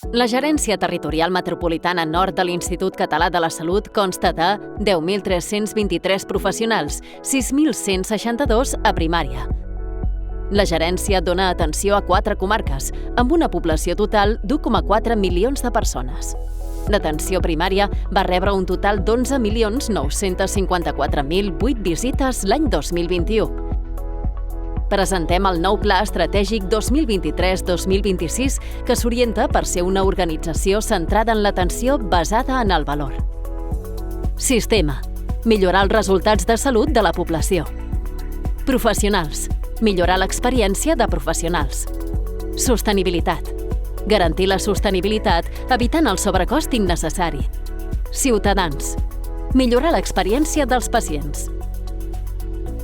La Gerència Territorial Metropolitana Nord de l'Institut Català de la Salut consta de 10.323 professionals, 6.162 a primària. La gerència dona atenció a 4 comarques, amb una població total d'1,4 milions de persones. L'atenció primària va rebre un total d'11.954.008 visites l'any 2021. Presentem el nou Pla Estratègic 2023-2026 que s'orienta per ser una organització centrada en l'atenció basada en el valor. Sistema: millorar els resultats de salut de la població. Professionals: millorar l'experiència de professionals. Sostenibilitat: garantir la sostenibilitat evitant el sobrecost innecessari. Ciutadans: millorar l'experiència dels pacients.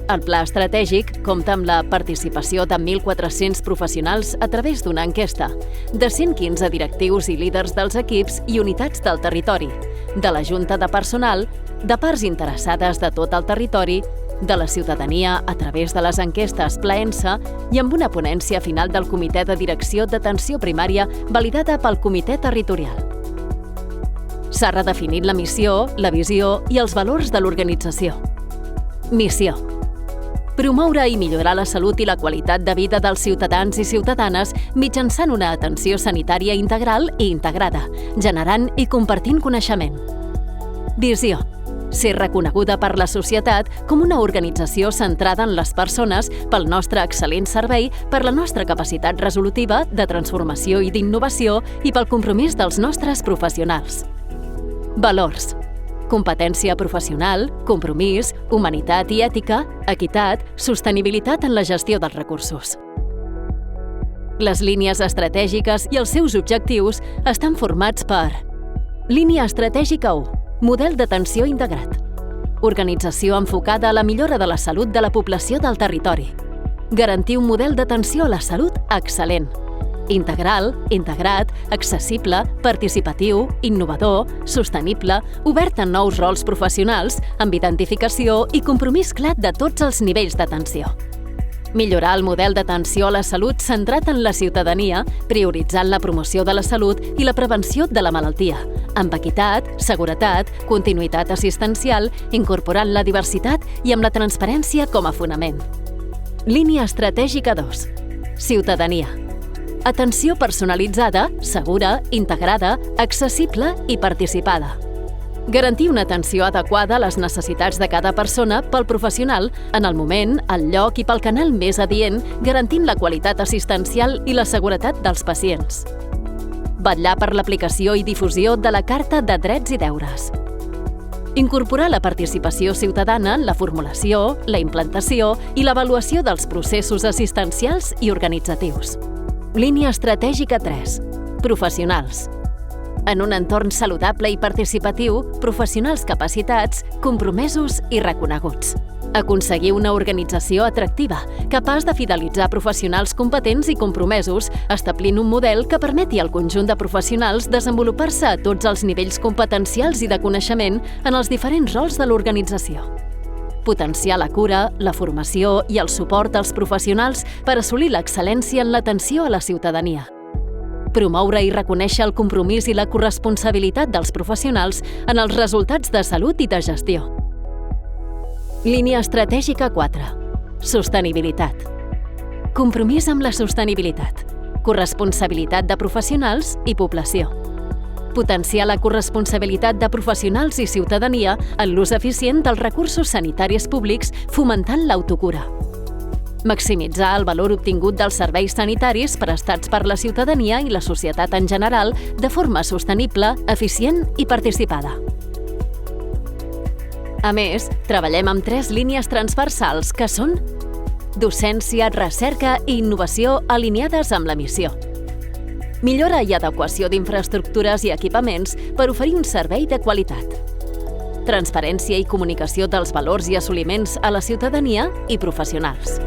El pla estratègic compta amb la participació de 1.400 professionals a través d'una enquesta, de 115 directius i líders dels equips i unitats del territori, de la Junta de Personal, de parts interessades de tot el territori, de la ciutadania a través de les enquestes Plaensa i amb una ponència final del Comitè de Direcció d'Atenció Primària validada pel Comitè Territorial. S'ha redefinit la missió, la visió i els valors de l'organització. Missió: promoure i millorar la salut i la qualitat de vida dels ciutadans i ciutadanes mitjançant una atenció sanitària integral i integrada, generant i compartint coneixement. Visió: ser reconeguda per la societat com una organització centrada en les persones pel nostre excel·lent servei, per la nostra capacitat resolutiva de transformació i d'innovació i pel compromís dels nostres professionals. Valors: competència professional, compromís, humanitat i ètica, equitat, sostenibilitat en la gestió dels recursos. Les línies estratègiques i els seus objectius estan formats per: línia estratègica 1, model d'atenció integrat. Organització enfocada a la millora de la salut de la població del territori. Garantir un model d'atenció a la salut excel·lent. Integral, integrat, accessible, participatiu, innovador, sostenible, obert a nous rols professionals, amb identificació i compromís clar de tots els nivells d'atenció. Millorar el model d'atenció a la salut centrat en la ciutadania, prioritzant la promoció de la salut i la prevenció de la malaltia, amb equitat, seguretat, continuïtat assistencial, incorporant la diversitat i amb la transparència com a fonament. Línia estratègica 2. Ciutadania: atenció personalitzada, segura, integrada, accessible i participada. Garantir una atenció adequada a les necessitats de cada persona pel professional en el moment, el lloc i pel canal més adient, garantint la qualitat assistencial i la seguretat dels pacients. Vetllar per l'aplicació i difusió de la Carta de Drets i Deures. Incorporar la participació ciutadana en la formulació, la implantació i l'avaluació dels processos assistencials i organitzatius. Línia estratègica 3. Professionals: en un entorn saludable i participatiu, professionals capacitats, compromesos i reconeguts. Aconseguir una organització atractiva, capaç de fidelitzar professionals competents i compromesos, establint un model que permeti al conjunt de professionals desenvolupar-se a tots els nivells competencials i de coneixement en els diferents rols de l'organització. Potenciar la cura, la formació i el suport als professionals per assolir l'excel·lència en l'atenció a la ciutadania. Promoure i reconèixer el compromís i la corresponsabilitat dels professionals en els resultats de salut i de gestió. Línia estratègica 4. Sostenibilitat: compromís amb la sostenibilitat, corresponsabilitat de professionals i població. Potenciar la corresponsabilitat de professionals i ciutadania en l'ús eficient dels recursos sanitaris públics, fomentant l'autocura. Maximitzar el valor obtingut dels serveis sanitaris prestats per la ciutadania i la societat en general de forma sostenible, eficient i participada. A més, treballem amb 3 línies transversals que són: docència, recerca i innovació alineades amb la missió. Millora i adequació d'infraestructures i equipaments per oferir un servei de qualitat. Transparència i comunicació dels valors i assoliments a la ciutadania i professionals.